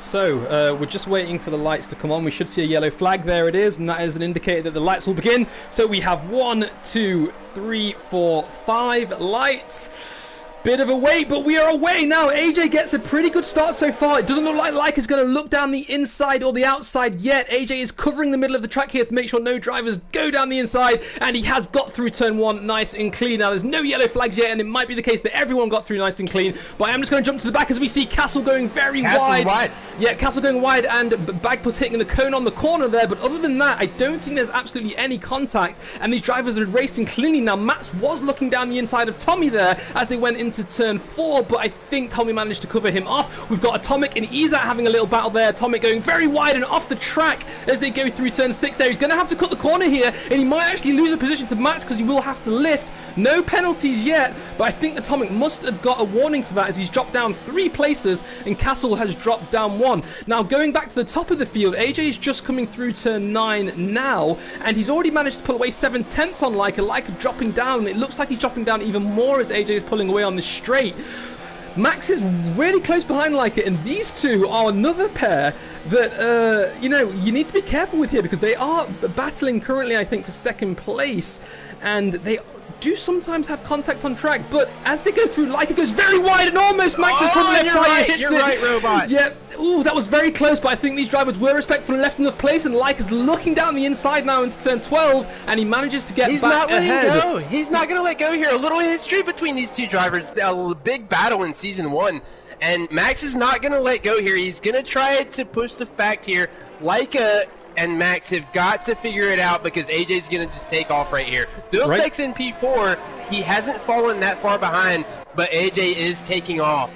So, we're just waiting for the lights to come on. We should see a yellow flag. There it is, and that is an indicator that the lights will begin. So we have 1, 2, 3, 4, 5 lights. Bit of a wait, but we are away now. AJ gets a pretty good start so far. It doesn't look like Leica's going to look down the inside or the outside yet. AJ is covering the middle of the track here to make sure no drivers go down the inside, and he has got through turn 1 nice and clean. Now, there's no yellow flags yet, and it might be the case that everyone got through nice and clean, but I am just going to jump to the back as we see Castle going very wide. Yeah, Castle going wide, and Bagpuss hitting the cone on the corner there, but other than that, I don't think there's absolutely any contact, and these drivers are racing cleanly. Now, Max was looking down the inside of Tommy there as they went into turn 4, but I think Tommy managed to cover him off. We've got Atomic and Izat having a little battle there. Atomic going very wide and off the track as they go through turn 6 there. He's going to have to cut the corner here, and he might actually lose a position to Max because he will have to lift. No penalties yet, but I think Atomic must have got a warning for that as he's dropped down 3 places and Castle has dropped down 1. Now, going back to the top of the field, AJ is just coming through turn 9 now, and he's already managed to pull away 7/10 on Leica. Leica dropping down. It looks like he's dropping down even more as AJ is pulling away on the straight. Max is really close behind Leica, and these two are another pair that, you know, you need to be careful with here because they are battling currently, I think, for second place, and they do sometimes have contact on track, but as they go through, Leica goes very wide and almost Max's front left tire hits it. You're right, Robot. Yeah. Ooh, that was very close, but I think these drivers were respectful and left enough place, and Leica's looking down the inside now into turn 12, and he manages to get back ahead. He's not letting go. He's not going to let go here. A little history between these two drivers. A big battle in Season 1, and Max is not going to let go here. He's going to try to push the fact here. Leica and Max have got to figure it out because AJ's going to just take off right here. Vilsek's in P4. He hasn't fallen that far behind, but AJ is taking off.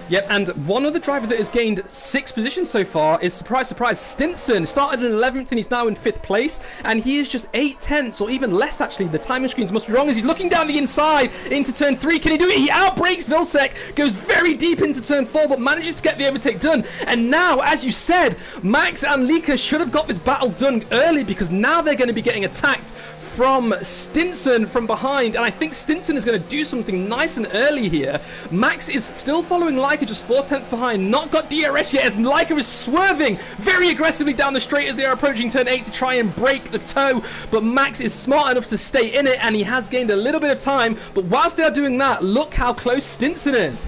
Yep, and one other driver that has gained 6 positions so far is, surprise, surprise, Stinson. Started in 11th and he's now in 5th place, and he is just 8/10, or even less actually. The timing screens must be wrong as he's looking down the inside into turn 3. Can he do it? He outbrakes Vilsek, goes very deep into turn 4, but manages to get the overtake done. And now, as you said, Max and Leica should have got this battle done early because now they're going to be getting attacked from Stinson from behind, and I think Stinson is going to do something nice and early here. Max is still following Leica just 4/10 behind, not got DRS yet, as Leica is swerving very aggressively down the straight as they are approaching turn 8 to try and break the toe, but Max is smart enough to stay in it, and he has gained a little bit of time, but whilst they are doing that, look how close Stinson is.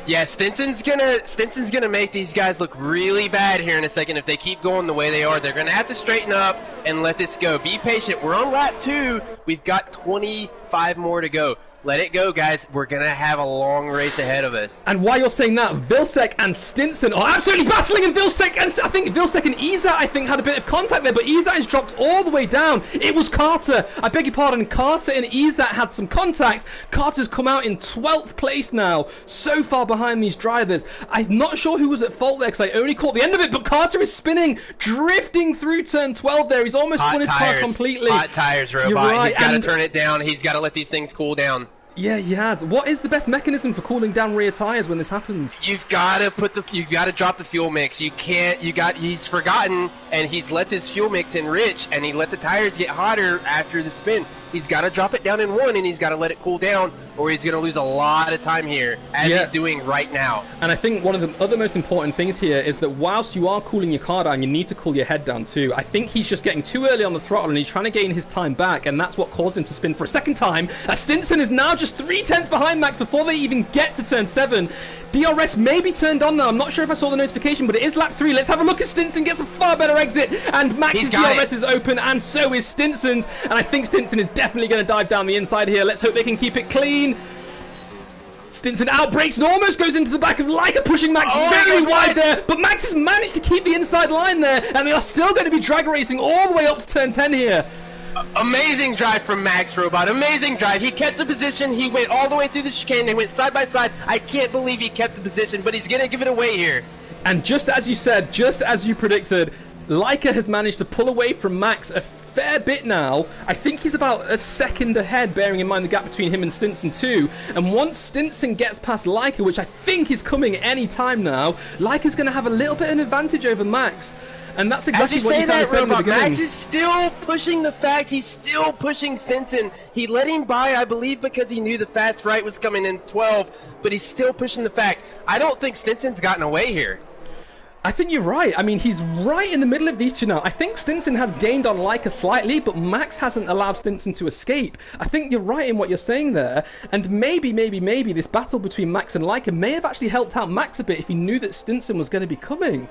Yeah, Stinson's gonna make these guys look really bad here in a second if they keep going the way they are. They're gonna have to straighten up and let this go. Be patient. We're on lap 2. We've got 25 more to go. Let it go, guys. We're going to have a long race ahead of us. And while you're saying that, Vilsek and Stinson are absolutely battling, and Vilsek and I think Izat, had a bit of contact there, but Izat has dropped all the way down. It was Carter. I beg your pardon. Carter and Izat had some contact. Carter's come out in 12th place now, so far behind these drivers. I'm not sure who was at fault there because I only caught the end of it, but Carter is spinning, drifting through turn 12 there. He's almost spun his car completely. Hot tires, Robot. Right. He's got to turn it down. He's got to let these things cool down. Yeah, he has. What is the best mechanism for cooling down rear tires when this happens? You've got to drop the fuel mix. He's forgotten, and he's left his fuel mix enrich, and he let the tires get hotter after the spin. He's got to drop it down in 1, and he's got to let it cool down, or he's going to lose a lot of time here, as he's doing right now. And I think one of the other most important things here is that whilst you are cooling your car down, you need to cool your head down too. I think he's just getting too early on the throttle, and he's trying to gain his time back, and that's what caused him to spin for a second time. Stinson is now just 3/10 behind Max before they even get to turn 7. DRS may be turned on now. I'm not sure if I saw the notification, but it is lap 3. Let's have a look at Stinson. Gets a far better exit, and Max's DRS is open, and so is Stinson's. And I think Stinson is definitely going to dive down the inside here. Let's hope they can keep it clean. Stinson outbrakes and almost goes into the back of Leica, pushing Max very wide there. But Max has managed to keep the inside line there, and they are still going to be drag racing all the way up to turn 10 here. Amazing drive from Max, Robot. Amazing drive. He kept the position. He went all the way through the chicane. They went side by side. I can't believe he kept the position, but he's going to give it away here. And just as you said, just as you predicted, Leica has managed to pull away from Max a fair bit now. I think he's about a second ahead, bearing in mind the gap between him and Stinson too. And once Stinson gets past Leica, which I think is coming any time now, Leica's going to have a little bit of an advantage over Max. And that's exactly what you kind of said in the beginning. Max is still pushing the fact. He's still pushing Stinson. He let him by, I believe, because he knew the fast right was coming in 12, but he's still pushing the fact. I don't think Stinson's gotten away here. I think you're right. I mean, he's right in the middle of these two now. I think Stinson has gained on Leica slightly, but Max hasn't allowed Stinson to escape. I think you're right in what you're saying there. And maybe this battle between Max and Leica may have actually helped out Max a bit if he knew that Stinson was going to be coming.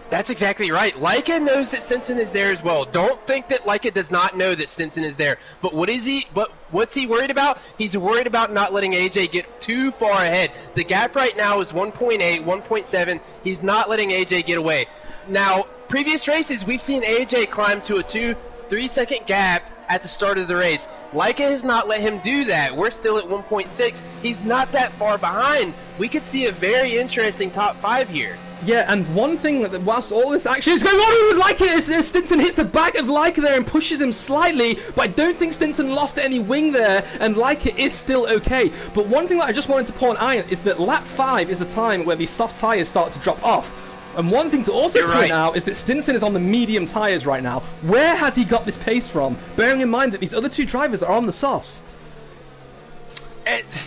That's exactly right. Leica knows that Stinson is there as well. Don't think that Leica does not know that Stinson is there. But what's he worried about? He's worried about not letting AJ get too far ahead. The gap right now is 1.8, 1.7. He's not letting AJ get away. Now, previous races, we've seen AJ climb to a 2-3 second gap at the start of the race. Leica has not let him do that. We're still at 1.6. He's not that far behind. We could see a very interesting top 5 here. Yeah, and one thing that whilst all this action is going on with Leica is Stinson hits the back of Leica there and pushes him slightly, but I don't think Stinson lost any wing there, and Leica is still okay. But one thing that I just wanted to point out is that lap 5 is the time where these soft tyres start to drop off. And one thing to also point out is that Stinson is on the medium tyres right now. Where has he got this pace from? Bearing in mind that these other two drivers are on the softs.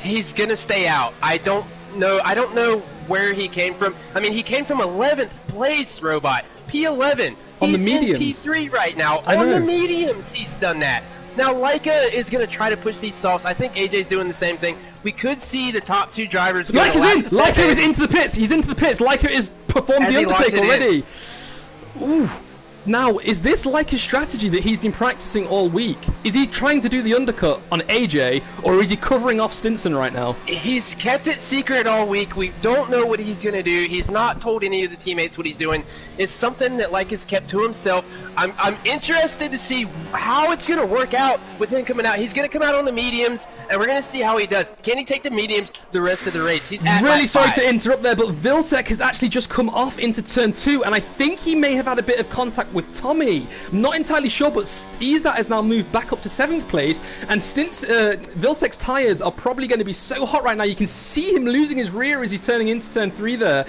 He's going to stay out. I don't know where he came from. I mean, he came from 11th place, Robot. P11. On the mediums. He's in P3 right now. On the mediums, he's done that. Now, Leica is going to try to push these softs. I think AJ's doing the same thing. We could see the top two drivers go Leica's in! Leica is into the pits. He's into the pits. Leica is performed the undertake already. Ooh. Now, is this Leica's strategy that he's been practicing all week? Is he trying to do the undercut on AJ, or is he covering off Stinson right now? He's kept it secret all week. We don't know what he's going to do. He's not told any of the teammates what he's doing. It's something that Leica's kept to himself. I'm interested to see how it's going to work out with him coming out. He's going to come out on the mediums, and we're going to see how he does. Can he take the mediums the rest of the race? He's at really sorry to interrupt there, but Vilcek has actually just come off into turn 2, and I think he may have had a bit of contact with Tommy. I'm not entirely sure, but Izat has now moved back up to 7th place, and Vilcek's tyres are probably going to be so hot right now. You can see him losing his rear as he's turning into turn 3 there.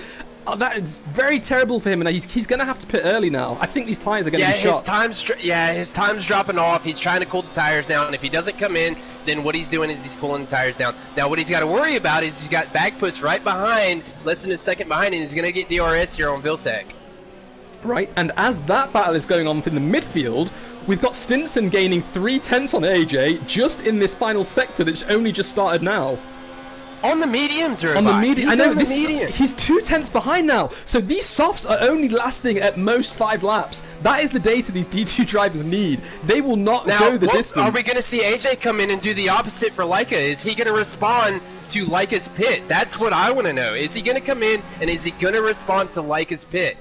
Oh, that is very terrible for him, and he's going to have to pit early now. I think these tyres are going to be shot. His time's dropping off. He's trying to cool the tyres down, and if he doesn't come in, then what he's doing is he's cooling the tyres down. Now, what he's got to worry about is he's got back push right behind, less than a second behind, and he's going to get DRS here on Vilcek. Right, and as that battle is going on in the midfield, we've got Stinson gaining 3/10 on AJ just in this final sector that's only just started now. On the mediums, or on the medium, I know he's 2/10 behind now. So these softs are only lasting at most 5 laps. That is the data these D2 drivers need. They will not go the distance. Are we going to see AJ come in and do the opposite for Leica? Is he going to respond to Leica's pit? That's what I want to know. Is he going to come in and is he going to respond to Leica's pit?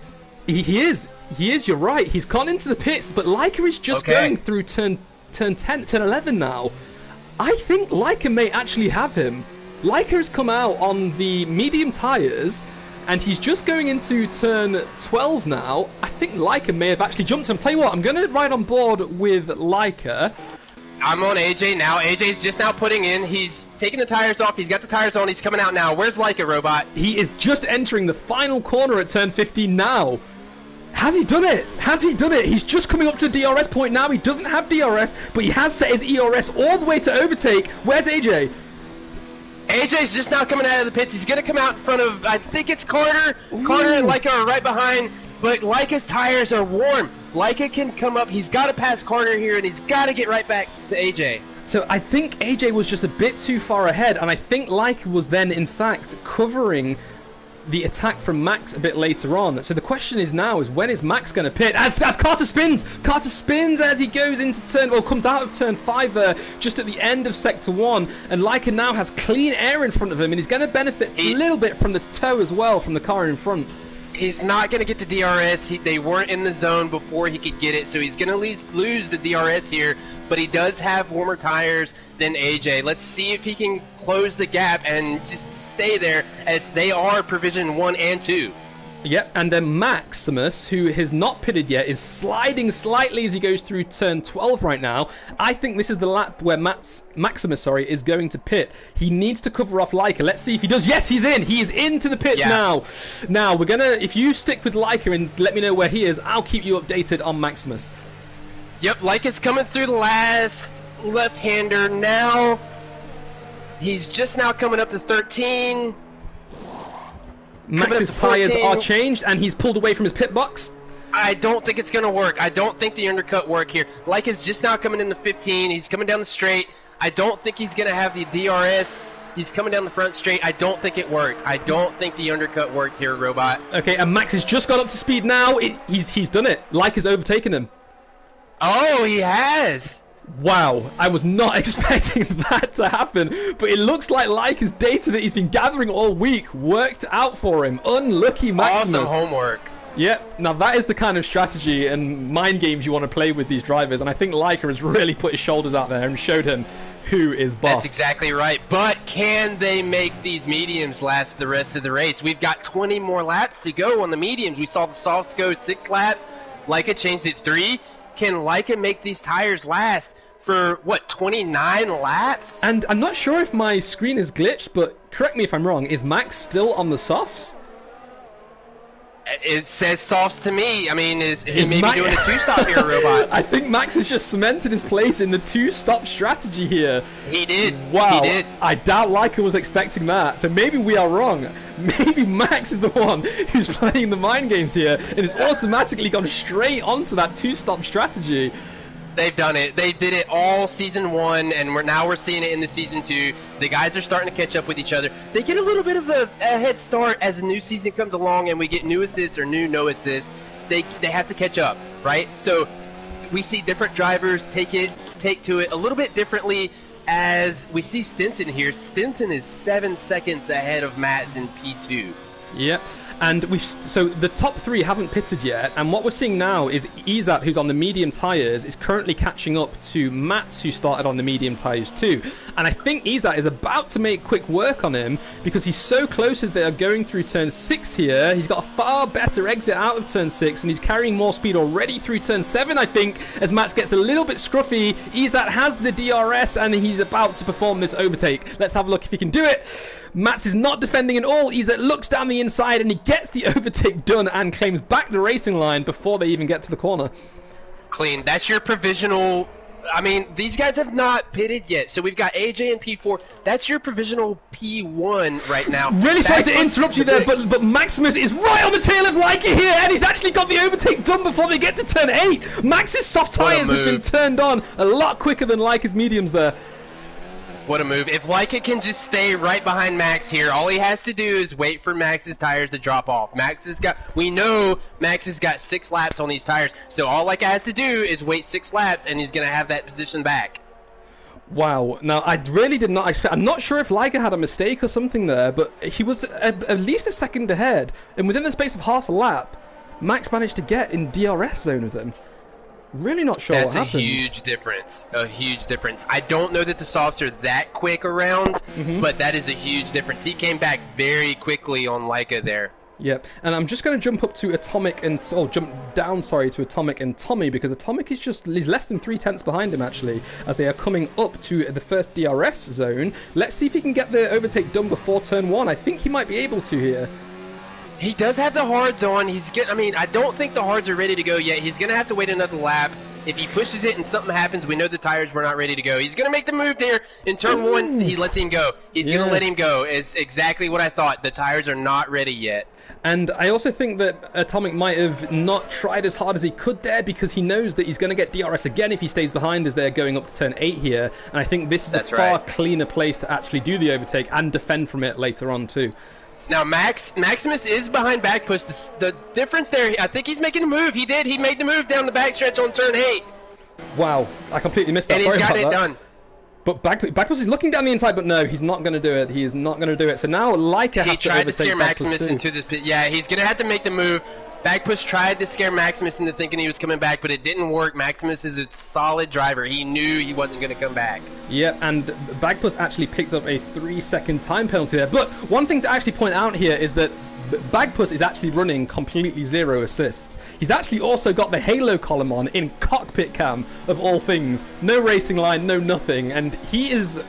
He is. You're right. He's gone into the pits, but Leica is just going through turn 11 now. I think Leica may actually have him. Leica has come out on the medium tyres, and he's just going into turn 12 now. I think Leica may have actually jumped him. Tell you what, I'm going to ride on board with Leica. I'm on AJ now. AJ's just now putting in. He's taking the tires off. He's got the tires on. He's coming out now. Where's Leica, Robot? He is just entering the final corner at turn 15 now. Has he done it? Has he done it? He's just coming up to the DRS point now. He doesn't have DRS, but he has set his ERS all the way to overtake. Where's AJ? AJ's just now coming out of the pits. He's going to come out in front of, I think it's Carter. Ooh. Carter and Leica are right behind, but Leica's tires are warm. Leica can come up. He's got to pass Carter here, and he's got to get right back to AJ. So I think AJ was just a bit too far ahead, and I think Leica was then, in fact, covering the attack from Max a bit later on. So the question is now is when is Max going to pit? As Carter spins! Carter spins as he goes into comes out of turn 5 there, just at the end of sector 1, and Leica now has clean air in front of him, and he's going to benefit a little bit from the tow as well from the car in front. He's not going to get the DRS. They weren't in the zone before he could get it, so he's going to lose the DRS here, but he does have warmer tires than AJ. Let's see if he can close the gap and just stay there, as they are Provision 1 and 2. Yep, and then Maximus, who has not pitted yet, is sliding slightly as he goes through turn 12 right now. I think this is the lap where Maximus is going to pit. He needs to cover off Leica. Let's see if he does. Yes, he's in. He is into the pits now. Now, we're going to, if you stick with Leica and let me know where he is, I'll keep you updated on Maximus. Yep, Leica's coming through the last left-hander now. He's just now coming up to 13. Max's tyres are changed, and he's pulled away from his pit box. I don't think it's going to work. I don't think the undercut work here. Like is just now coming into 15. He's coming down the straight. I don't think he's going to have the DRS. He's coming down the front straight. I don't think it worked. I don't think the undercut worked here, Robot. Okay, and Max has just got up to speed now. He's done it. Like has overtaken him. Oh, he has. Wow, I was not expecting that to happen, but it looks like his data that he's been gathering all week worked out for him. Unlucky Maximus. Awesome homework. Yep, now that is the kind of strategy and mind games you want to play with these drivers, and I think Leica has really put his shoulders out there and showed him who is boss. That's exactly right, but can they make these mediums last the rest of the race? We've got 20 more laps to go on the mediums. We saw the softs go 6 laps. Leica changed it 3. Can Leica make these tires last for, what, 29 laps? And I'm not sure if my screen is glitched, but correct me if I'm wrong, is Max still on the softs? It says softs to me. I mean, he may be doing a 2-stop here, Robot. I think Max has just cemented his place in the 2-stop strategy here. He did. Wow. He did. I doubt Leica was expecting that, so maybe we are wrong. Maybe Max is the one who's playing the mind games here and has automatically gone straight onto that 2-stop strategy. They've done it. They did it all season 1, and now we're seeing it in the season 2. The guys are starting to catch up with each other. They get a little bit of a head start as the new season comes along, and we get new assists or new no assists. They have to catch up, right? So we see different drivers take to it a little bit differently. As we see Stinson here, Stinson is 7 seconds ahead of Matt's in P2. Yep. And so the top 3 haven't pitted yet, and what we're seeing now is Izat, who's on the medium tyres, is currently catching up to Mats, who started on the medium tyres too. And I think Izat is about to make quick work on him because he's so close as they are going through turn 6 here. He's got a far better exit out of turn 6, and he's carrying more speed already through turn 7, I think, as Mats gets a little bit scruffy. Izat has the DRS, and he's about to perform this overtake. Let's have a look if he can do it. Mats is not defending at all. Izat looks down the inside, and he gets the overtake done and claims back the racing line before they even get to the corner. Clean. That's your provisional. I mean, these guys have not pitted yet, so we've got AJ and P4. That's your provisional P1 right now. Really sorry to interrupt you there, but Maximus is right on the tail of Leica here, and he's actually got the overtake done before they get to turn 8. Max's soft tyres have been turned on a lot quicker than Leica's mediums there. What a move. If Leica can just stay right behind Max here, all he has to do is wait for Max's tires to drop off. We know Max has got 6 laps on these tires, so all Leica has to do is wait 6 laps, and he's going to have that position back. Wow. Now, I really did not expect... I'm not sure if Leica had a mistake or something there, but he was at least a second ahead, and within the space of half a lap, Max managed to get in DRS zone with him. Really not sure what happened. That's a huge difference. A huge difference. I don't know that the softs are that quick around, but that is a huge difference. He came back very quickly on Leica there. Yep, and I'm just going to jump up to Atomic and jump down, sorry, to Atomic and Tommy, because Atomic is he's less than 3/10 behind him actually, as they are coming up to the first DRS zone. Let's see if he can get the overtake done before turn 1. I think he might be able to here. He does have the hards on. I mean, I don't think the hards are ready to go yet. He's going to have to wait another lap. If he pushes it and something happens, we know the tires were not ready to go. He's going to make the move there. In turn 1, he lets him go. He's going to let him go. It's exactly what I thought. The tires are not ready yet. And I also think that Atomic might have not tried as hard as he could there because he knows that he's going to get DRS again if he stays behind as they're going up to turn 8 here. And I think this is a far cleaner place to actually do the overtake and defend from it later on too. Now, Maximus is behind back push. The difference there, I think he's making a move. He did. He made the move down the backstretch on turn 8. Wow, I completely missed that. And he's got it done. But back push is looking down the inside, but no, he's not going to do it. He is not going to do it. So now Leica has to overtake. He tried to scare Maximus into this pit. Yeah, he's going to have to make the move. Back push tried to scare Maximus into thinking he was coming back, but it didn't work. Maximus is a solid driver. He knew he wasn't going to come back. Yeah, and Bagpuss actually picked up a 3-second time penalty there. But one thing to actually point out here is that Bagpuss is actually running completely 0 assists. He's actually also got the Halo column on in cockpit cam, of all things. No racing line, no nothing. And he is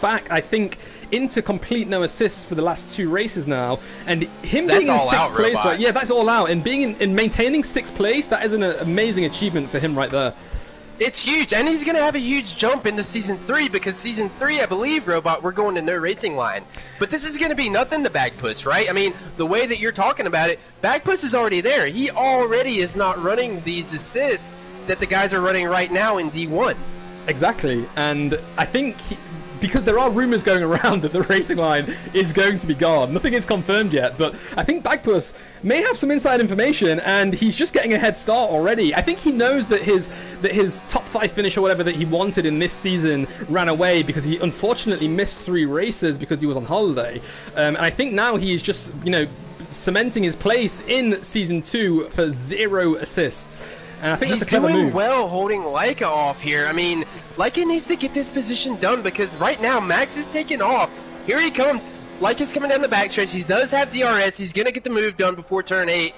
back, I think, into complete no assists for the last 2 races now, and him being in 6th place, right, yeah, that's all out, and being in maintaining 6th place, that is an amazing achievement for him right there. It's huge, and he's going to have a huge jump into Season 3, because Season 3, I believe, Robot, we're going to no racing line. But this is going to be nothing to Bagpuss, right? I mean, the way that you're talking about it, Bagpuss is already there. He already is not running these assists that the guys are running right now in D1. Exactly, and I think because there are rumors going around that the racing line is going to be gone. Nothing is confirmed yet, but I think Bagpuss may have some inside information, and he's just getting a head start already. I think he knows that his top 5 finish or whatever that he wanted in this season ran away because he unfortunately missed 3 races because he was on holiday. And I think now he is just, you know, cementing his place in Season 2 for 0 assists. And I think that's a clever move. He's doing well holding Leica off here. I mean, Leica needs to get this position done because right now Max is taking off. Here he comes. Leica's coming down the backstretch. He does have DRS. He's going to get the move done before turn 8.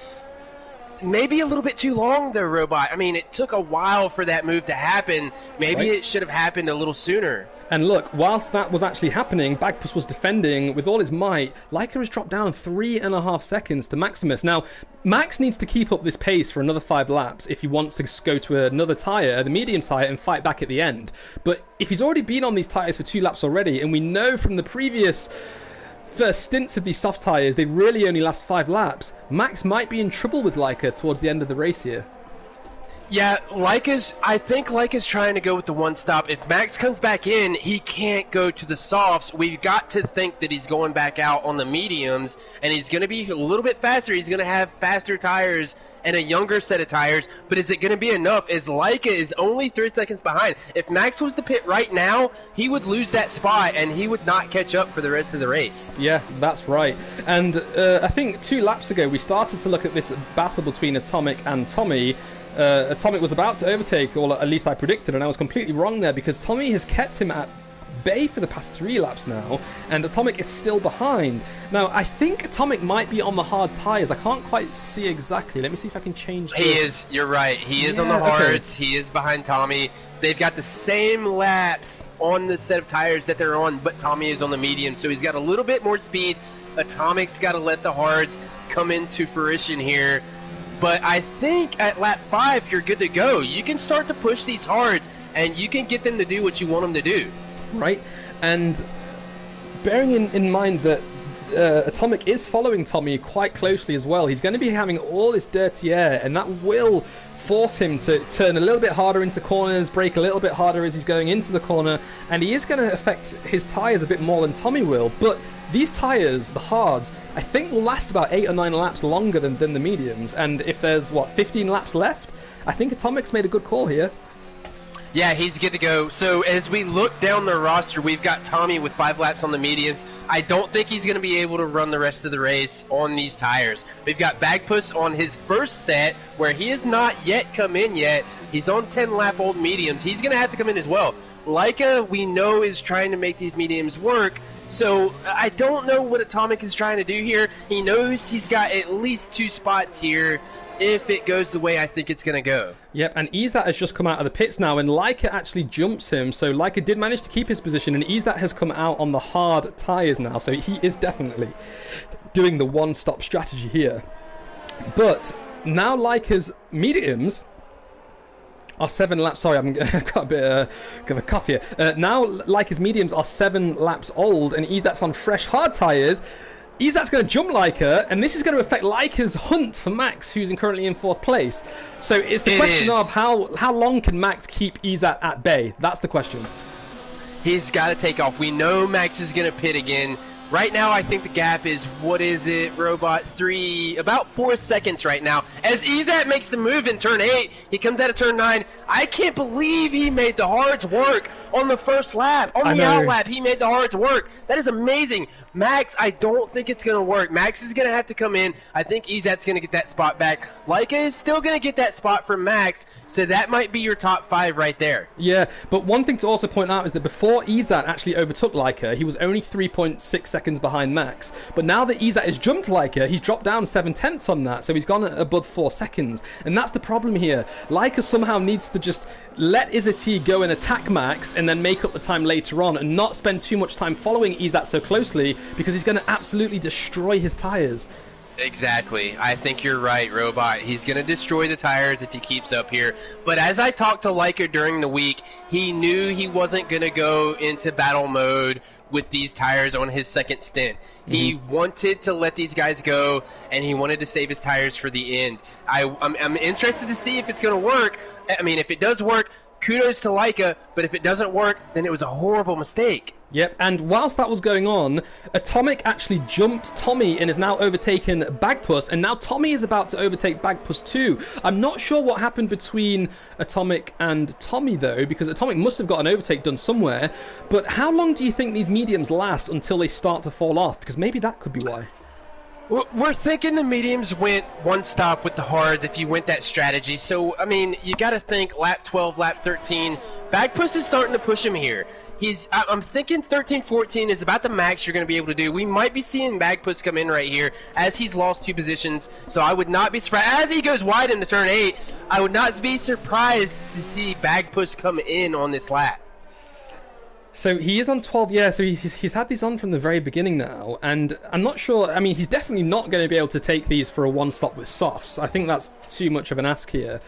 Maybe a little bit too long, though, Robot. I mean, it took a while for that move to happen. Maybe it should have happened a little sooner. And look, whilst that was actually happening, Bagpuss was defending with all his might. Leica has dropped down 3.5 seconds to Maximus. Now, Max needs to keep up this pace for another 5 laps if he wants to go to another tyre, the medium tyre, and fight back at the end. But if he's already been on these tyres for 2 laps already, and we know from the previous first stints of these soft tyres, they really only last 5 laps, Max might be in trouble with Leica towards the end of the race here. Yeah, I think Leica's trying to go with the one stop. If Max comes back in, he can't go to the softs. We've got to think that he's going back out on the mediums, and he's going to be a little bit faster. He's going to have faster tires and a younger set of tires, but is it going to be enough? As Leica is only 3 seconds behind. If Max was to pit right now, he would lose that spot, and he would not catch up for the rest of the race. Yeah, that's right. And I think 2 laps ago, we started to look at this battle between Atomic and Tommy. Atomic was about to overtake, or at least I predicted, and I was completely wrong there because Tommy has kept him at bay for the past 3 laps now, and Atomic is still behind. Now, I think Atomic might be on the hard tyres. I can't quite see exactly. Let me see if I can change this. He is, you're right. He is on the hards. Okay. He is behind Tommy. They've got the same laps on the set of tires that they're on, but Tommy is on the medium, so he's got a little bit more speed. Atomic's got to let the hards come into fruition here. But I think at lap 5, you're good to go. You can start to push these hards, and you can get them to do what you want them to do. Right, and bearing in mind that Atomic is following Tommy quite closely as well, he's going to be having all this dirty air, and that will force him to turn a little bit harder into corners, brake a little bit harder as he's going into the corner, and he is going to affect his tyres a bit more than Tommy will. But these tyres, the hards, I think will last about 8 or 9 laps longer than the mediums, and if there's, 15 laps left, I think Atomic's made a good call here. Yeah, he's good to go. So as we look down the roster, we've got Tommy with 5 laps on the mediums. I don't think he's going to be able to run the rest of the race on these tires. We've got Bagpuss on his first set, where he has not yet come in yet. He's on 10-lap old mediums. He's going to have to come in as well. Leica, we know, is trying to make these mediums work. So I don't know what Atomic is trying to do here. He knows he's got at least 2 spots here if it goes the way I think it's going to go. Yep, and Izat has just come out of the pits now, and Leica actually jumps him, so Leica did manage to keep his position, and Izat has come out on the hard tyres now, so he is definitely doing the one-stop strategy here. But now Leica's mediums are 7 laps. Sorry, I've got a bit of a cough here. Now Leica's mediums are 7 laps old, and Izat's on fresh hard tyres. Izat's going to jump Leica, and this is going to affect Leica's hunt for Max, who's currently in 4th place. So it's the question of how long can Max keep Izat at bay? That's the question. He's got to take off. We know Max is going to pit again. Right now, I think the gap is, what is it, Robot? About 4 seconds right now. As Izat makes the move in turn 8, he comes out of turn 9. I can't believe he made the hards work on the first lap. On the out lap, he made the hards work. That is amazing. Max, I don't think it's going to work. Max is going to have to come in. I think Izat's going to get that spot back. Leica is still going to get that spot from Max, so that might be your top 5 right there. Yeah, but one thing to also point out is that before Izat actually overtook Leica, he was only 3.6 seconds behind Max. But now that Izat has jumped Leica, he's dropped down 7/10 on that, so he's gone above 4 seconds. And that's the problem here. Leica somehow needs to just let Izat go and attack Max and then make up the time later on, and not spend too much time following Izat so closely, because he's going to absolutely destroy his tyres. Exactly. I think you're right, Robot. He's going to destroy the tires if he keeps up here. But as I talked to Leica during the week, he knew he wasn't going to go into battle mode with these tires on his second stint. He wanted to let these guys go, and he wanted to save his tires for the end. I'm interested to see if it's going to work. I mean, if it does work, kudos to Leica, but if it doesn't work, then it was a horrible mistake. Yep, and whilst that was going on, Atomic actually jumped Tommy and has now overtaken Bagpuss, and now Tommy is about to overtake Bagpuss too. I'm not sure what happened between Atomic and Tommy though, because Atomic must have got an overtake done somewhere, but how long do you think these mediums last until they start to fall off? Because maybe that could be why. We're thinking the mediums went one stop with the hards if you went that strategy. So, I mean, you got to think lap 12, lap 13. Bagpuss is starting to push him here. I'm thinking 13, 14 is about the max you're going to be able to do. We might be seeing Bagpuss come in right here as he's lost 2 positions. So I would not be surprised. As he goes wide into turn 8, I would not be surprised to see Bagpuss come in on this lap. So he is on 12, yeah, so he's had these on from the very beginning now, and I'm not sure, I mean, he's definitely not going to be able to take these for a one-stop with softs. I think that's too much of an ask here.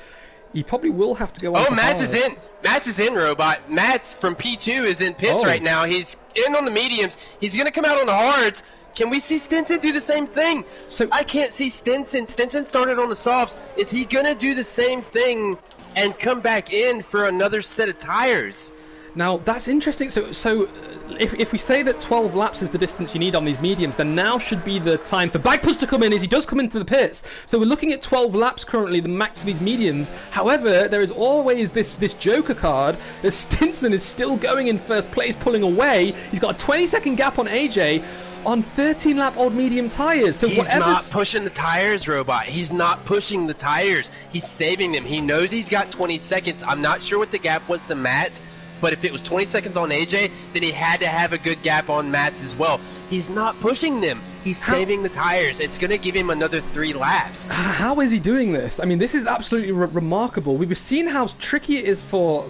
He probably will have to go on. Oh, Mats is in. Mats is in, Robot. Mats from P2 is in pits right now. He's in on the mediums. He's going to come out on the hards. Can we see Stinson do the same thing? So I can't see Stinson. Stinson started on the softs. Is he going to do the same thing and come back in for another set of tires? Now, that's interesting. So if we say that 12 laps is the distance you need on these mediums, then now should be the time for Bagpuss to come in, as he does come into the pits. So we're looking at 12 laps currently, the max for these mediums. However, there is always this joker card, as Stinson is still going in first place, pulling away. He's got a 20-second gap on AJ on 13-lap-old medium tires. So he's not pushing the tires, Robot. He's not pushing the tires. He's saving them. He knows he's got 20 seconds. I'm not sure what the gap was to Matt, but if it was 20 seconds on AJ, then he had to have a good gap on Mats as well. He's not pushing them. He's saving the tires. It's going to give him another 3 laps. How is he doing this? I mean, this is absolutely remarkable. We've seen how tricky it is for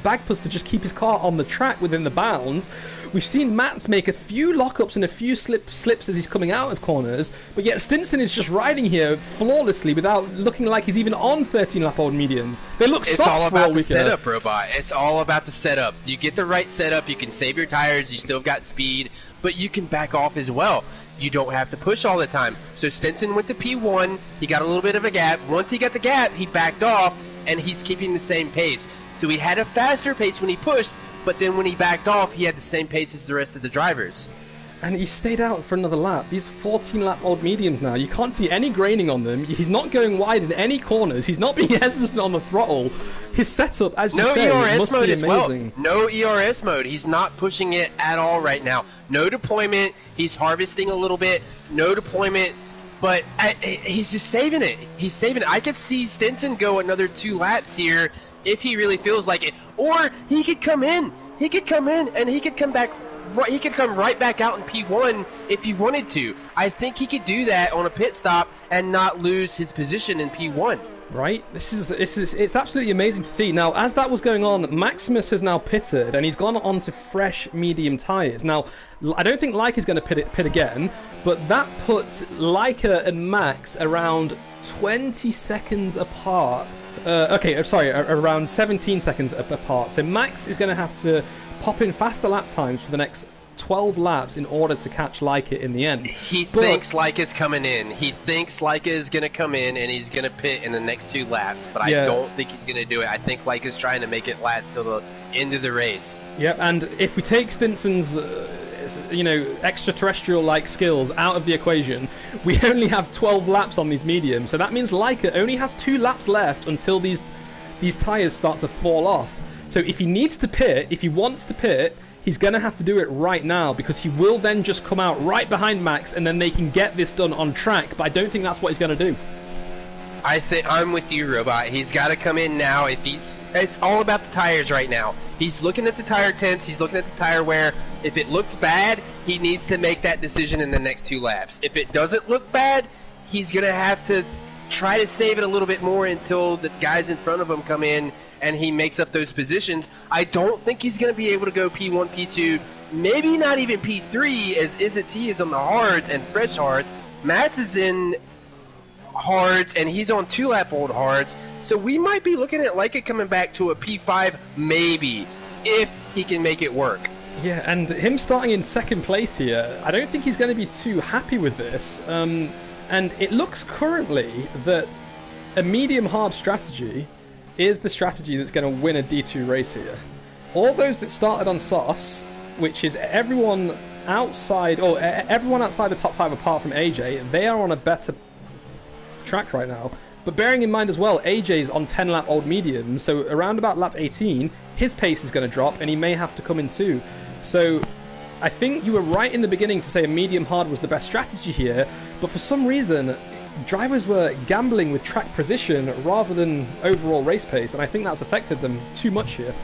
Bagpuss to just keep his car on the track within the bounds. We've seen Mats make a few lockups and a few slips as he's coming out of corners, but yet Stinson is just riding here flawlessly without looking like he's even on 13-lap-old mediums. They look soft. It's all about the setup, Robot. It's all about the setup. You get the right setup, you can save your tires, you still got speed, but you can back off as well. You don't have to push all the time. So Stinson went to P1, he got a little bit of a gap. Once he got the gap, he backed off, and he's keeping the same pace. So he had a faster pace when he pushed, but then when he backed off, he had the same pace as the rest of the drivers. And he stayed out for another lap. These 14-lap-old mediums now, you can't see any graining on them. He's not going wide in any corners. He's not being hesitant on the throttle. His setup, as you say, must be amazing. No ERS mode. He's not pushing it at all right now. No deployment. He's harvesting a little bit. No deployment. But he's just saving it. He's saving it. I could see Stinson go another 2 laps here if he really feels like it. Or he could come in. He could come in and he could come back. He could come right back out in P1 if he wanted to. I think he could do that on a pit stop and not lose his position in P1. Right? It's absolutely amazing to see. Now, as that was going on, Maximus has now pitted and he's gone on to fresh medium tyres. Now, I don't think Leica's going to pit again, but that puts Leica and Max around 20 seconds apart. Around 17 seconds apart. So Max is going to have to pop in faster lap times for the next 12 laps in order to catch Leica in the end. He thinks Leica's coming in. He thinks Leica is going to come in and he's going to pit in the next 2 laps, but I don't think he's going to do it. I think Leica's trying to make it last till the end of the race. Yep, and if we take Stinson's extraterrestrial-like skills out of the equation, we only have 12 laps on these mediums, so that means Leica only has 2 laps left until these tyres start to fall off. So if he needs to pit, if he wants to pit, he's going to have to do it right now, because he will then just come out right behind Max and then they can get this done on track, but I don't think that's what he's going to do. I'm with you, Robot. He's got to come in now. It's all about the tires right now. He's looking at the tire temps. He's looking at the tire wear. If it looks bad, he needs to make that decision in the next 2 laps. If it doesn't look bad, he's going to have to try to save it a little bit more until the guys in front of him come in and he makes up those positions. I don't think he's going to be able to go P1, P2, maybe not even P3 as Izzy is on the hards and fresh hards. Matt is in hards, and he's on 2-lap-old hards, so we might be looking at Leica coming back to a P5, maybe, if he can make it work. Yeah, and him starting in second place here, I don't think he's going to be too happy with this. And it looks currently that a medium-hard strategy is the strategy that's going to win a D2 race here. All those that started on softs, which is everyone outside the top 5 apart from AJ, they are on a better track right now. But bearing in mind as well, AJ's on 10-lap-old mediums, so around about lap 18, his pace is going to drop, and he may have to come in too. So I think you were right in the beginning to say a medium-hard was the best strategy here, but for some reason, drivers were gambling with track position rather than overall race pace, and I think that's affected them too much here.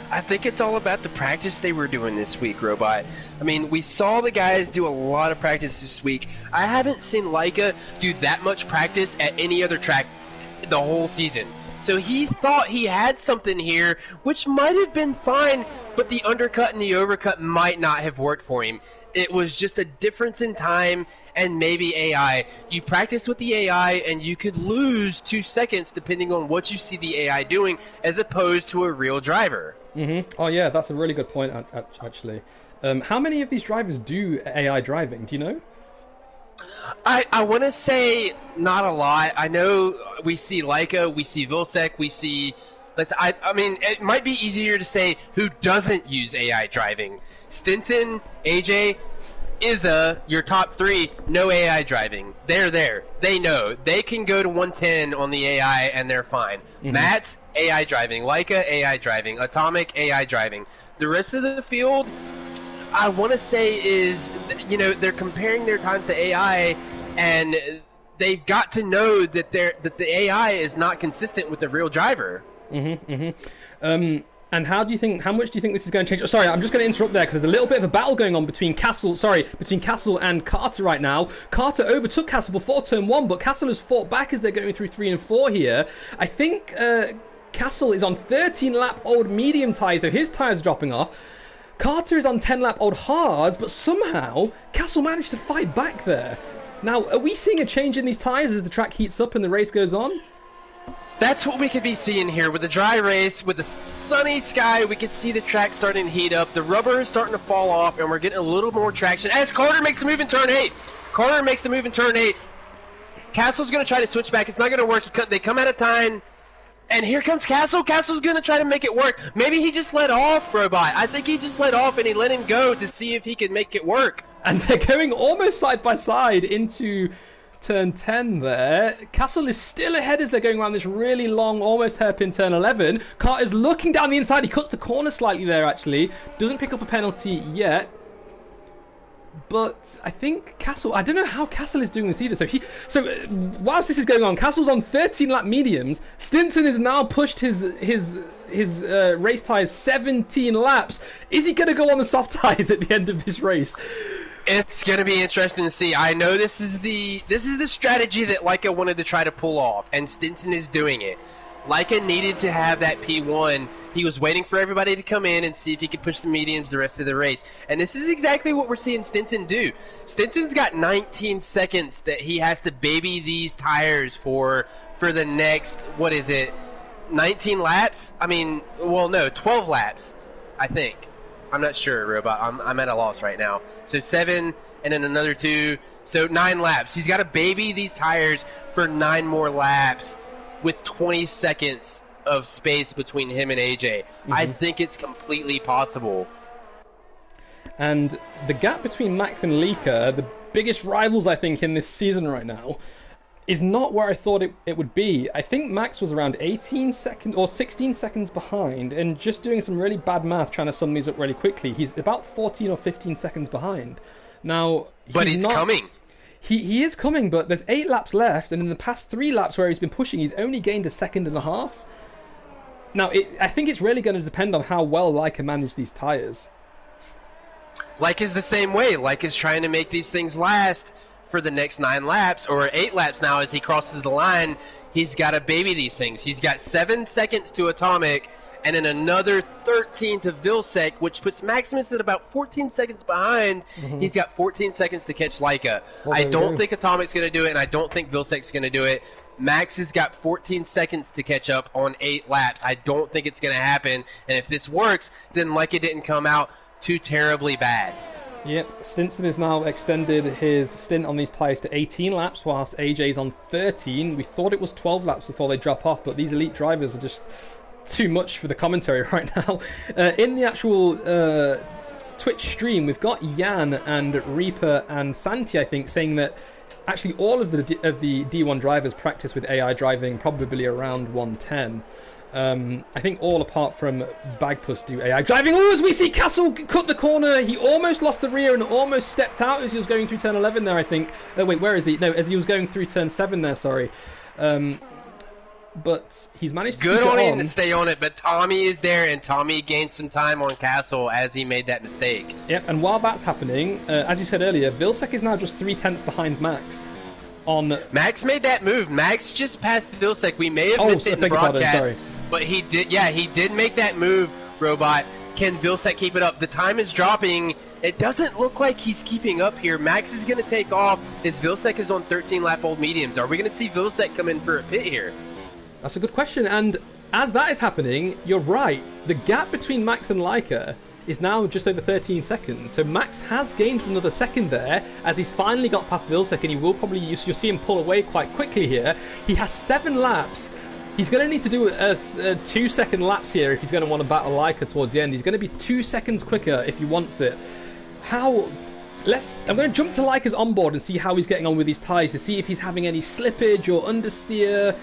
I think it's all about the practice they were doing this week, Robot. I mean, we saw the guys do a lot of practice this week. I haven't seen Leica do that much practice at any other track the whole season. So he thought he had something here, which might have been fine, but the undercut and the overcut might not have worked for him. It was just a difference in time and maybe AI. You practice with the AI and you could lose 2 seconds depending on what you see the AI doing as opposed to a real driver. Oh yeah, that's a really good point actually. How many of these drivers do AI driving? Do you know? I want to say not a lot. I know we see Leica, we see Vilsec, we see... I mean, it might be easier to say who doesn't use AI driving. Stinson, AJ, Izza, your top 3, no AI driving. They're there. They know. They can go to 110 on the AI and they're fine. Matt's AI driving. Leica, AI driving. Atomic, AI driving. The rest of the field, I want to say is, you know, they're comparing their times to AI, and they've got to know that the AI is not consistent with the real driver. And how much do you think this is going to change? Sorry, I'm just going to interrupt there because there's a little bit of a battle going on between Castle and Carter right now. Carter overtook Castle before turn 1, but Castle has fought back as they're going through 3 and 4 here. I think Castle is on 13-lap-old medium tyres, so his tyres are dropping off. Carter is on 10-lap-old hards, but somehow Castle managed to fight back there. Now, are we seeing a change in these tyres as the track heats up and the race goes on? That's what we could be seeing here. With the dry race, with the sunny sky, we could see the track starting to heat up. The rubber is starting to fall off, and we're getting a little more traction. As Carter makes the move in turn 8. Carter makes the move in turn 8. Castle's going to try to switch back. It's not going to work. They come out of time. And here comes Castle. Castle's going to try to make it work. Maybe he just let off, Robot. I think he just let off, and he let him go to see if he could make it work. And they're going almost side by side into turn 10 there. Castle is still ahead as they're going around this really long, almost hairpin turn 11. Carter's looking down the inside. He cuts the corner slightly there, actually. Doesn't pick up a penalty yet. But I think Castle... I don't know how Castle is doing this either. So whilst this is going on, Castle's on 13-lap mediums. Stinson has now pushed his race tyres 17 laps. Is he going to go on the soft tyres at the end of this race? It's going to be interesting to see. I know this is the strategy that Leica wanted to try to pull off, and Stinson is doing it. Leica needed to have that P1. He was waiting for everybody to come in and see if he could push the mediums the rest of the race. And this is exactly what we're seeing Stinson do. Stinson's got 19 seconds that he has to baby these tires for the next, 19 laps? I mean, well, no, 12 laps, I think. I'm not sure, Robot. I'm at a loss right now. So 7 and then another 2. So 9 laps. He's got to baby these tires for 9 more laps with 20 seconds of space between him and AJ. I think it's completely possible. And the gap between Max and Leica, the biggest rivals, I think, in this season right now, is not where I thought it would be. I think Max was around 18 seconds or 16 seconds behind, and just doing some really bad math trying to sum these up really quickly, he's about 14 or 15 seconds behind. Now, he's coming. He is coming, but there's 8 laps left, and in the past 3 laps where he's been pushing, he's only gained a second and a half. Now, I think it's really going to depend on how well Leica manage these tyres. Leica's the same way. Leica's trying to make these things last for the next 9 laps, or 8 laps now as he crosses the line. He's got to baby these things. He's got 7 seconds to Atomic, and then another 13 to Vilsek, which puts Maximus at about 14 seconds behind. He's got 14 seconds to catch Leica. Well, I don't think Atomic's going to do it, and I don't think Vilsek's going to do it. Max has got 14 seconds to catch up on 8 laps. I don't think it's going to happen, and if this works, then Leica didn't come out too terribly bad. Yep, Stinson has now extended his stint on these tyres to 18 laps, whilst AJ's on 13. We thought it was 12 laps before they drop off, but these elite drivers are just too much for the commentary right now. In the actual Twitch stream, we've got Jan and Reaper and Santi, I think, saying that actually all of the D1 drivers practice with AI driving probably around 110. I think all apart from Bagpuss do AI driving. Oh, as we see Castle cut the corner, he almost lost the rear and almost stepped out as he was going through turn 11 there, I think. Oh, wait, where is he? No, as he was going through turn 7 there, sorry. But he's managed to Good keep on it him to stay on it, but Tommy is there, and Tommy gained some time on Castle as he made that mistake. Yep, and while that's happening, as you said earlier, Vilsek is now just 3/10 behind Max. Max made that move. Max just passed Vilsek. We may have missed it in the broadcast, but he did. Yeah, he did make that move, Robot. Can Vilsek keep it up? The time is dropping. It doesn't look like he's keeping up here. Max is going to take off as Vilsek is on 13-lap old mediums. Are we going to see Vilsek come in for a pit here? That's a good question, and as that is happening, you're right. The gap between Max and Leica is now just over 13 seconds. So Max has gained another second there, as he's finally got past Vilsek, and he will probably, you'll see him pull away quite quickly here. He has 7 laps. He's going to need to do 2-second laps here if he's going to want to battle Leica towards the end. He's going to be 2 seconds quicker if he wants it. I'm going to jump to Leica's onboard and see how he's getting on with these tyres to see if he's having any slippage or understeer.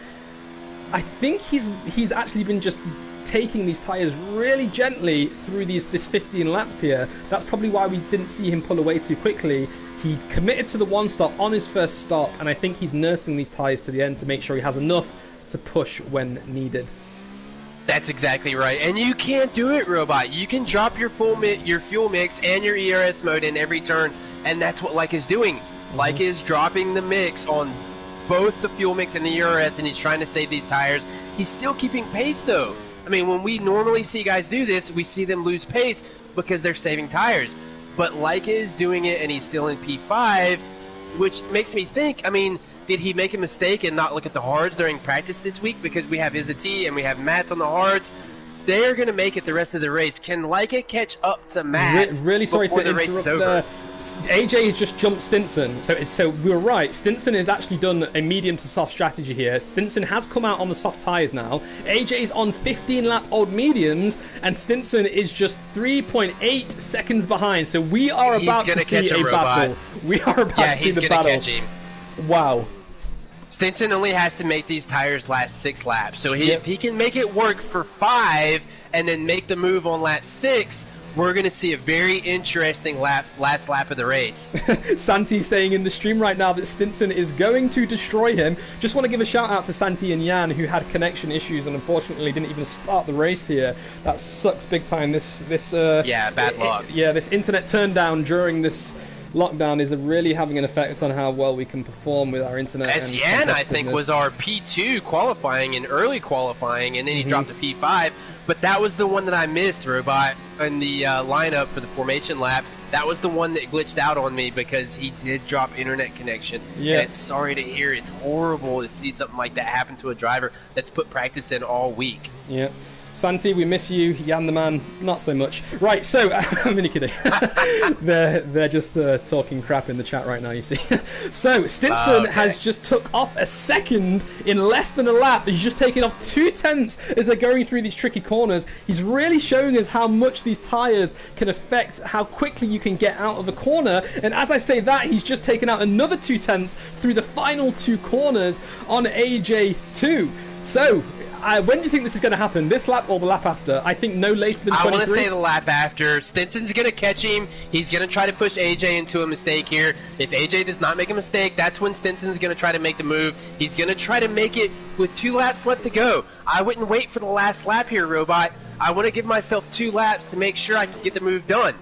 I think he's actually been just taking these tyres really gently through this 15 laps here. That's probably why we didn't see him pull away too quickly. He committed to the 1 stop on his first stop, and I think he's nursing these tyres to the end to make sure he has enough to push when needed. That's exactly right, and you can't do it, Robot. You can drop your fuel mix and your ERS mode in every turn, and that's what Leica is doing. Leica is dropping the mix on both the fuel mix and the ERS, and he's trying to save these tires. He's still keeping pace, though. I mean, when we normally see guys do this, we see them lose pace because they're saving tires. But Leica is doing it, and he's still in P5, which makes me think, I mean, did he make a mistake and not look at the hards during practice this week? Because we have Izati and we have Matt on the hards. They're going to make it the rest of the race. Can Leica catch up to Matt really sorry before to the race is over? There. AJ has just jumped Stinson, so we were right. Stinson has actually done a medium to soft strategy here. Stinson has come out on the soft tyres now. AJ is on 15-lap old mediums, and Stinson is just 3.8 seconds behind. So we are about to see a battle. We are about to see the battle. Catch him. Wow. Stinson only has to make these tires last 6 laps. So if he can make it work for 5 and then make the move on lap 6, we're going to see a very interesting last lap of the race. Santi's saying in the stream right now that Stinson is going to destroy him. Just want to give a shout out to Santi and Jan, who had connection issues and unfortunately didn't even start the race here. That sucks big time. Bad luck. This internet turn down during this lockdown is really having an effect on how well we can perform with our internet. As Yan, I think, was our P2 qualifying in early qualifying, and then he dropped to P5. But that was the one that I missed, Robot, in the lineup for the formation lap. That was the one that glitched out on me because he did drop internet connection. Yeah. And it's sorry to hear. It's horrible to see something like that happen to a driver that's put practice in all week. Yeah. Santi, we miss you. Jan the man, not so much. Right, so, I'm only kidding. they're just talking crap in the chat right now, you see. So, Stinson has just took off a second in less than a lap. He's just taken off 2/10 as they're going through these tricky corners. He's really showing us how much these tyres can affect how quickly you can get out of a corner. And as I say that, he's just taken out another 2/10 through the final 2 corners on AJ2. So, when do you think this is going to happen? This lap or the lap after? I think no later than 23. I want to say the lap after. Stinson's going to catch him. He's going to try to push AJ into a mistake here. If AJ does not make a mistake, that's when Stinson's going to try to make the move. He's going to try to make it with 2 laps left to go. I wouldn't wait for the last lap here, Robot. I want to give myself 2 laps to make sure I can get the move done.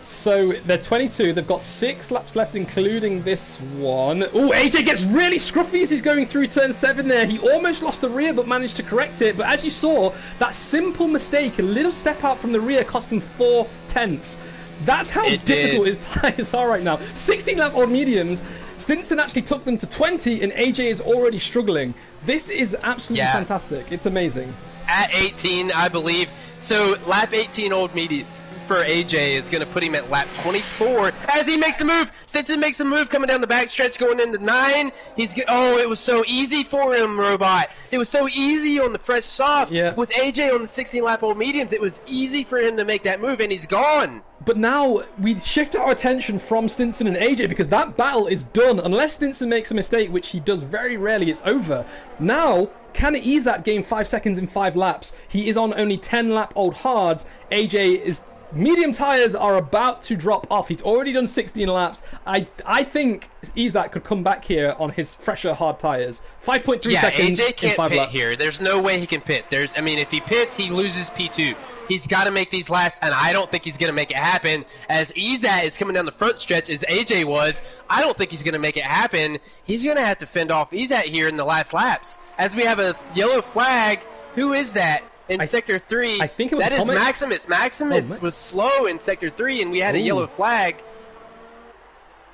So they're 22. They've got 6 laps left, including this one. Oh, AJ gets really scruffy as he's going through turn 7 there. He almost lost the rear, but managed to correct it. But as you saw, that simple mistake, a little step out from the rear, cost him 4 tenths. That's how difficult his tyres are right now. 16 lap old mediums. Stinson actually took them to 20, and AJ is already struggling. This is absolutely fantastic. It's amazing. At 18, I believe. So lap 18 old mediums for AJ is going to put him at lap 24 as he makes the move. Stinson makes the move coming down the backstretch going into 9. Oh, it was so easy for him, Robot. It was so easy on the fresh softs. Yeah. With AJ on the 16 lap old mediums, it was easy for him to make that move, and he's gone. But now we shift our attention from Stinson and AJ because that battle is done. Unless Stinson makes a mistake, which he does very rarely, it's over. Now, can Izat gain 5 seconds in 5 laps? He is on only 10 lap old hards. AJ is... Medium tyres are about to drop off. He's already done 16 laps. I think Izat could come back here on his fresher hard tyres. 5.3 seconds AJ can't in 5 pit laps. here. There's no way he can pit. I mean, if he pits, he loses P2. He's got to make these last, and I don't think he's going to make it happen. As Izat is coming down the front stretch, as AJ was, I don't think he's going to make it happen. He's going to have to fend off Izat here in the last laps. As we have a yellow flag, who is that? In Sector 3, I think it was that Atomic. is Maximus. Maximus was slow in Sector 3, and we had a yellow flag.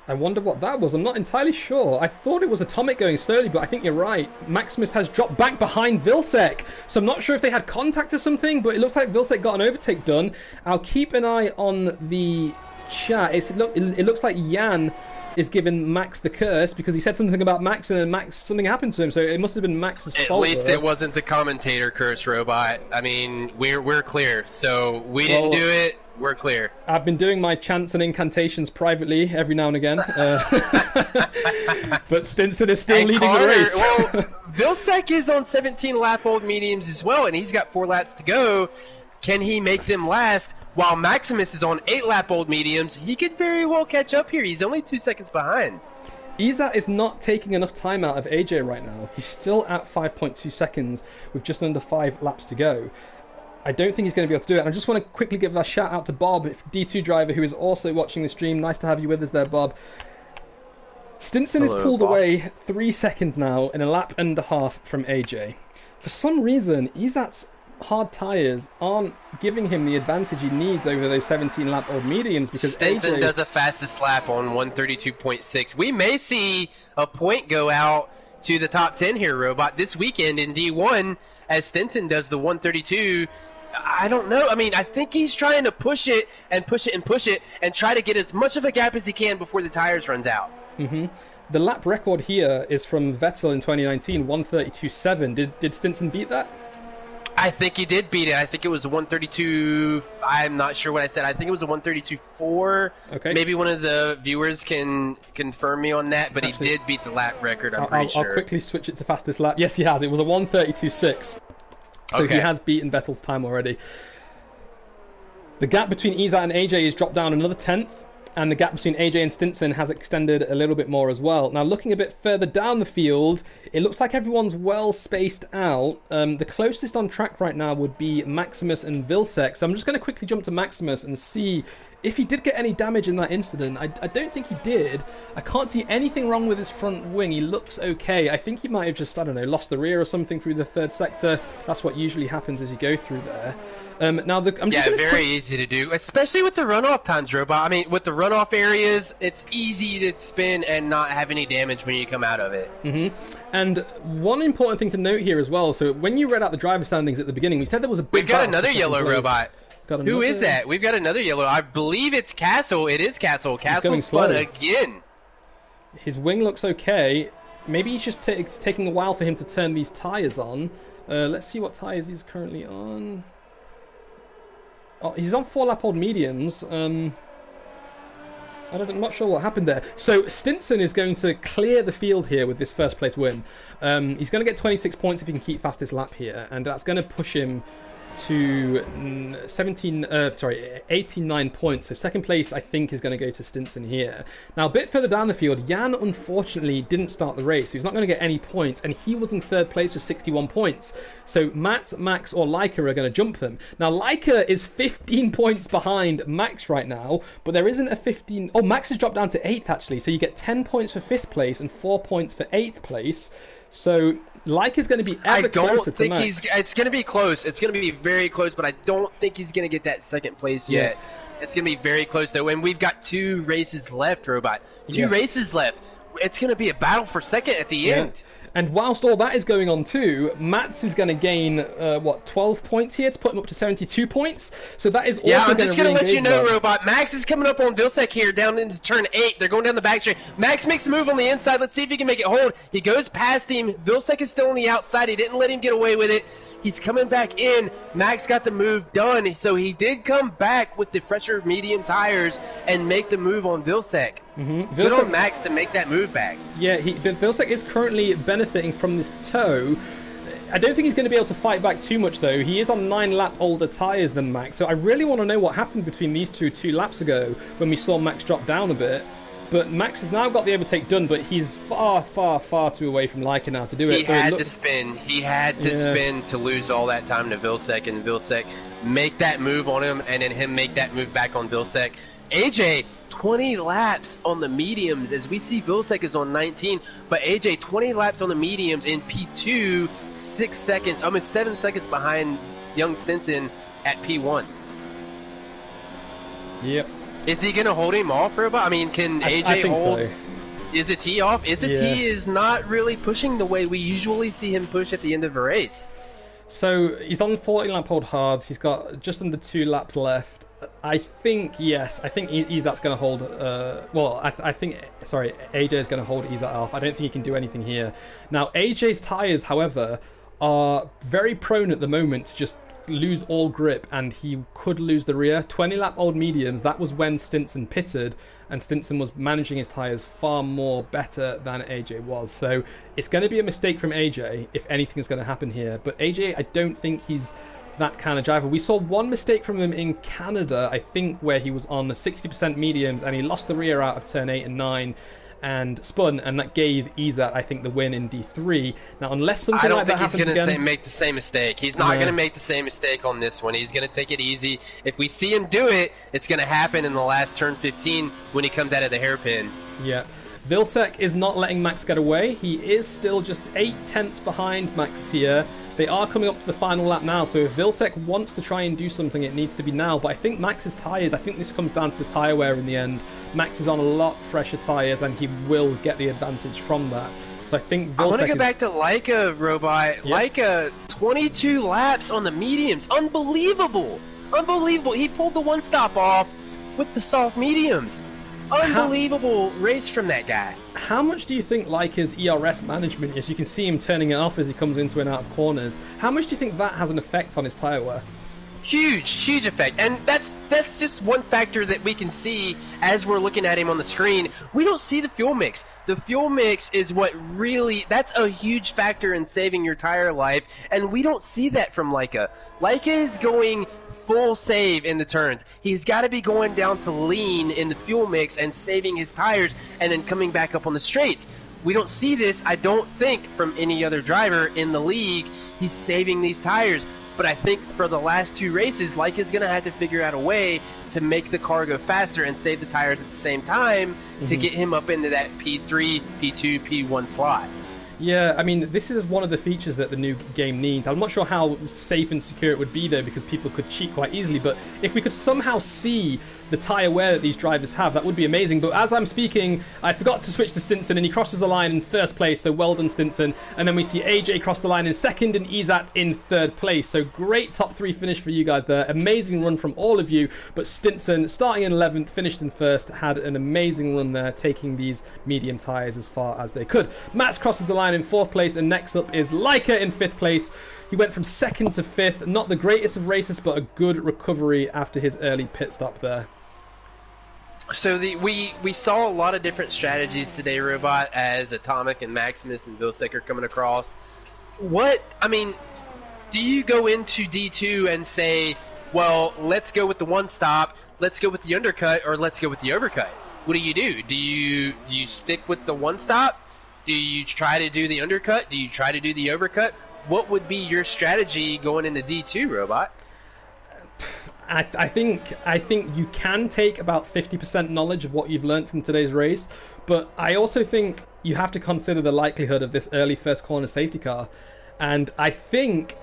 I wonder what that was. I'm not entirely sure. I thought it was Atomic going slowly, but I think you're right. Maximus has dropped back behind Vilsec. So I'm not sure if they had contact or something, but it looks like Vilsec got an overtake done. I'll keep an eye on the chat. It looks like Jan is giving Max the curse because he said something about Max and then Max, something happened to him, so it must have been Max's fault. At least it wasn't the commentator curse, Robot. I mean, we're clear. So we didn't do it. We're clear. I've been doing my chants and incantations privately every now and again. But Stinson is still leading the race. Well, Vilsec is on 17 lap old mediums as well, and he's got 4 laps to go. Can he make them last? While Maximus is on 8 lap old mediums, he could very well catch up here. He's only 2 seconds behind. Izat is not taking enough time out of AJ right now. He's still at 5.2 seconds with just under 5 laps to go. I don't think he's going to be able to do it. And I just want to quickly give a shout out to Bob, D2 driver, who is also watching the stream. Nice to have you with us there, Bob. Stinson is pulled away 3 seconds now in a lap and a half from AJ. For some reason, Izat's hard tyres aren't giving him the advantage he needs over those 17 lap old mediums because Stinson AJ does the fastest lap on 132.6. We may see a point go out to the top 10 here, Robot, this weekend in D1 as Stinson does the 132. I don't know. I mean, I think he's trying to push it and push it and push it and try to get as much of a gap as he can before the tires runs out. The lap record here is from Vettel in 2019, 132.7. Did Stinson beat that? I think he did beat it. I think it was a 132. I'm not sure what I said. I think it was a 132.4. Okay. Maybe one of the viewers can confirm me on that, but actually, he did beat the lap record, I'm pretty sure. I'll quickly switch it to fastest lap. Yes, he has. It was a 132.6. So he has beaten Vettel's time already. The gap between Izat and AJ has dropped down another 10th. And the gap between AJ and Stinson has extended a little bit more as well. Now, looking a bit further down the field, it looks like everyone's well spaced out. The closest on track right now would be Maximus and Vilsec. So I'm just going to quickly jump to Maximus and see if he did get any damage in that incident. I don't think he did. I can't see anything wrong with his front wing. He looks okay. I think he might have just, I don't know, lost the rear or something through the third sector. That's what usually happens as you go through there. Now, very easy to do, especially with the runoff times, Robot. I mean, with the runoff areas, it's easy to spin and not have any damage when you come out of it. And one important thing to note here as well, so when you read out the driver standings at the beginning, we said there was a big... We've got another yellow Robot. Who is that? We've got another yellow. I believe it's Castle. It is Castle. Castle's spun again. His wing looks okay. Maybe he's just it's taking a while for him to turn these tyres on. Let's see what tyres he's currently on. Oh, he's on 4 lap old mediums. I'm not sure what happened there. So Stinson is going to clear the field here with this first place win. He's going to get 26 points if he can keep fastest lap here, and that's going to push him to 89 points. So second place, I think, is going to go to Stinson here. Now, a bit further down the field, Jan unfortunately didn't start the race. So he's not going to get any points, and he was in third place with 61 points. So Matt, Max, or Leica are going to jump them. Now, Leica is 15 points behind Max right now, but there isn't a 15... Oh, Max has dropped down to 8th, actually. So you get 10 points for 5th place and 4 points for 8th place. So Leica's going to be ever closer to Max. It's going to be close. It's going to be very close, but I don't think he's going to get that second place yet. It's going to be very close, though. And we've got 2 races left, Robot. 2 races left. It's going to be a battle for second at the end. And whilst all that is going on too, Mats is going to gain, 12 points here to put him up to 72 points. So that is also I'm just going to let you know, that. Robot. Max is coming up on Vilsek here down into turn 8. They're going down the back straight. Max makes the move on the inside. Let's see if he can make it hold. He goes past him. Vilsek is still on the outside. He didn't let him get away with it. He's coming back in. Max got the move done. So he did come back with the fresher medium tires and make the move on Vilsek. Good on Max to make that move back. Yeah, Vilsek is currently benefiting from this toe. I don't think he's going to be able to fight back too much, though. He is on 9 lap older tyres than Max. So I really want to know what happened between these two laps ago when we saw Max drop down a bit. But Max has now got the overtake done, but he's far, far, far too away from Leica now to do it. He had to spin. He had to spin to lose all that time to Vilsek, and Vilsek make that move on him, and then him make that move back on Vilsek. AJ, 20 laps on the mediums, as we see Vilsek is on 19, but AJ, 20 laps on the mediums in P2, 6 seconds, almost 7 seconds behind young Stinson at P1. Yep. Is he going to hold him off for about? I mean, can AJ I think hold? So. Is it T off? Is it T is not really pushing the way we usually see him push at the end of a race. So he's on 40 lap hold hards. He's got just under 2 laps left. I think, yes, I think Izat's going to hold, I think AJ is going to hold Izat off. I don't think he can do anything here. Now, AJ's tyres, however, are very prone at the moment to just lose all grip, and he could lose the rear. 20 lap old mediums, that was when Stinson pitted, and Stinson was managing his tyres far more better than AJ was. So it's going to be a mistake from AJ if anything is going to happen here. But AJ, I don't think he's that kind of driver. We saw one mistake from him in Canada, I think, where he was on the 60% mediums and he lost the rear out of turn 8 and 9 and spun, and that gave Izat, I think, the win in D3. Now, unless something like that happens again... I don't think he's going to make the same mistake. He's not going to make the same mistake on this one. He's going to take it easy. If we see him do it, it's going to happen in the last turn 15 when he comes out of the hairpin. Yeah. Vilsek is not letting Max get away. He is still just 8/10 behind Max here. They are coming up to the final lap now, so if Vilsek wants to try and do something, it needs to be now. But I think Max's tyres, I think this comes down to the tyre wear in the end. Max is on a lot fresher tyres, and he will get the advantage from that. So I think Vilsek I want to go back to Leica, Robot. Yep. Leica, 22 laps on the mediums. Unbelievable. Unbelievable. He pulled the one stop off with the soft mediums. Unbelievable race from that guy. How much do you think Leica's ERS management is? You can see him turning it off as he comes into and out of corners. How much do you think that has an effect on his tyre wear? Huge effect. And that's just one factor that we can see as we're looking at him on the screen. We don't see the fuel mix. The fuel mix is what really, that's a huge factor in saving your tire life, and we don't see that from Leica. Leica is going full save in the turns. He's got to be going down to lean in the fuel mix and saving his tires and then coming back up on the straights. We don't see this, I don't think, from any other driver in the league. He's saving these tires. But I think for the last 2 races, Leica's going to have to figure out a way to make the car go faster and save the tires at the same time to get him up into that P3, P2, P1 slot. Yeah, I mean, this is one of the features that the new game needs. I'm not sure how safe and secure it would be, though, because people could cheat quite easily. But if we could somehow see the tyre wear that these drivers have, that would be amazing. But as I'm speaking, I forgot to switch to Stinson, and he crosses the line in first place, so well done, Stinson. And then we see AJ cross the line in second and Izat in third place. So great top 3 finish for you guys there. Amazing run from all of you. But Stinson, starting in 11th, finished in first, had an amazing run there, taking these medium tyres as far as they could. Max crosses the line in 4th place, and next up is Leica in 5th place. He went from 2nd to 5th. Not the greatest of races, but a good recovery after his early pit stop there. So we saw a lot of different strategies today, Robot, as Atomic and Maximus and Vilsek are coming across. do you go into D2 and say, well, let's go with the one stop, let's go with the undercut, or let's go with the overcut? What do you do? Do you stick with the one stop? Do you try to do the undercut? Do you try to do the overcut? What would be your strategy going into D2, Robot? I think you can take about 50% knowledge of what you've learned from today's race, but I also think you have to consider the likelihood of this early first corner safety car. And I think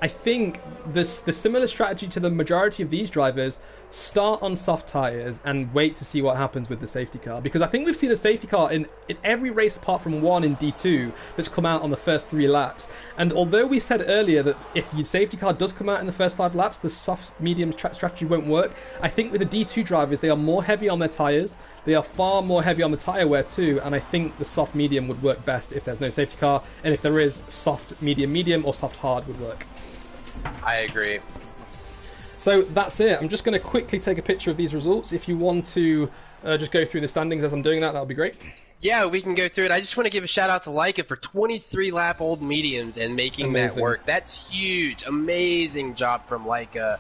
the similar strategy to the majority of these drivers: start on soft tyres and wait to see what happens with the safety car. Because I think we've seen a safety car in every race apart from one in D2 that's come out on the first 3 laps. And although we said earlier that if your safety car does come out in the first 5 laps, the soft medium strategy won't work, I think with the D2 drivers, they are more heavy on their tyres. They are far more heavy on the tyre wear too, and I think the soft medium would work best if there's no safety car, and if there is, soft medium or soft hard would work. I agree. So that's it. I'm just going to quickly take a picture of these results. If you want to just go through the standings as I'm doing that would be great. Yeah, we can go through it. I just want to give a shout out to Leica for 23 lap old mediums and making that work. That's huge. Amazing job from Leica.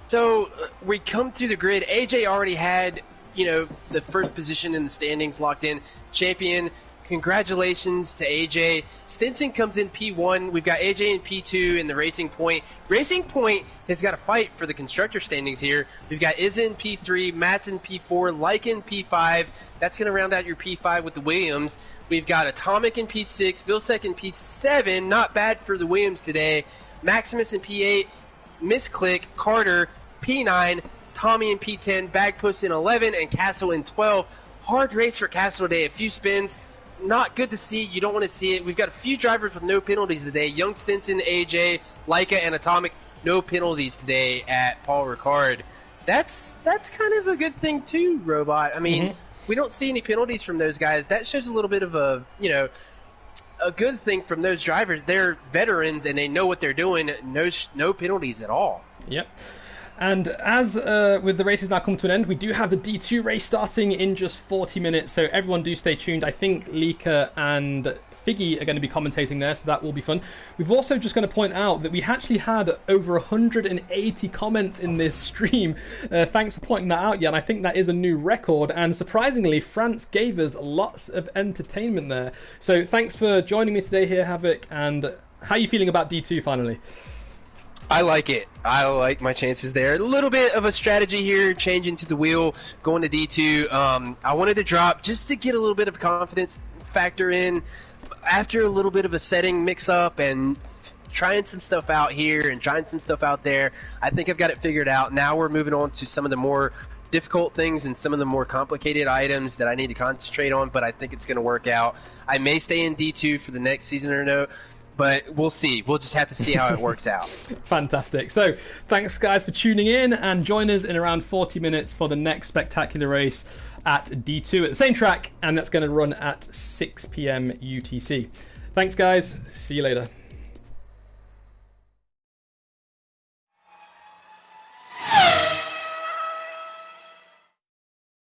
So we come through the grid. AJ already had, the first position in the standings locked in. Champion, congratulations to AJ. Stinson comes in P1. We've got AJ in P2 in the Racing Point. Racing Point has got to fight for the constructor standings here. We've got Izza in P3, Matt's in P4, Leica in P5. That's going to round out your P5 with the Williams. We've got Atomic in P6, Vilsec in P7. Not bad for the Williams today. Maximus in P8, Misclick, Carter, P9, Tommy in P10, Bagpuss in 11, and Castle in 12. Hard race for Castle today. A few spins. Not good to see. You don't want to see it. We've got a few drivers with no penalties today. Young Stinson, AJ, Leica, and Atomic. No penalties today at Paul Ricard. That's kind of a good thing too, Robot. I mean, we don't see any penalties from those guys. That shows a little bit of a good thing from those drivers. They're veterans and they know what they're doing. No penalties at all. Yep. And as with the races now come to an end, we do have the D2 race starting in just 40 minutes, so everyone do stay tuned. I think Lika and Figgy are going to be commentating there, so that will be fun. We've also just going to point out that we actually had over 180 comments in this stream. Thanks for pointing that out, Jan. I think that is a new record, and surprisingly, France gave us lots of entertainment there. So thanks for joining me today here, Havoc, and how are you feeling about D2 finally? I like it. I like my chances there. A little bit of a strategy here, changing to the wheel, going to D2. I wanted to drop just to get a little bit of confidence factor in after a little bit of a setting mix-up and trying some stuff out here and trying some stuff out there. I think I've got it figured out. Now we're moving on to some of the more difficult things and some of the more complicated items that I need to concentrate on, but I think it's going to work out. I may stay in D2 for the next season or no, but we'll see. We'll just have to see how it works out. Fantastic. So thanks, guys, for tuning in, and join us in around 40 minutes for the next spectacular race at D2 at the same track, and that's going to run at 6 p.m. UTC. Thanks, guys. See you later.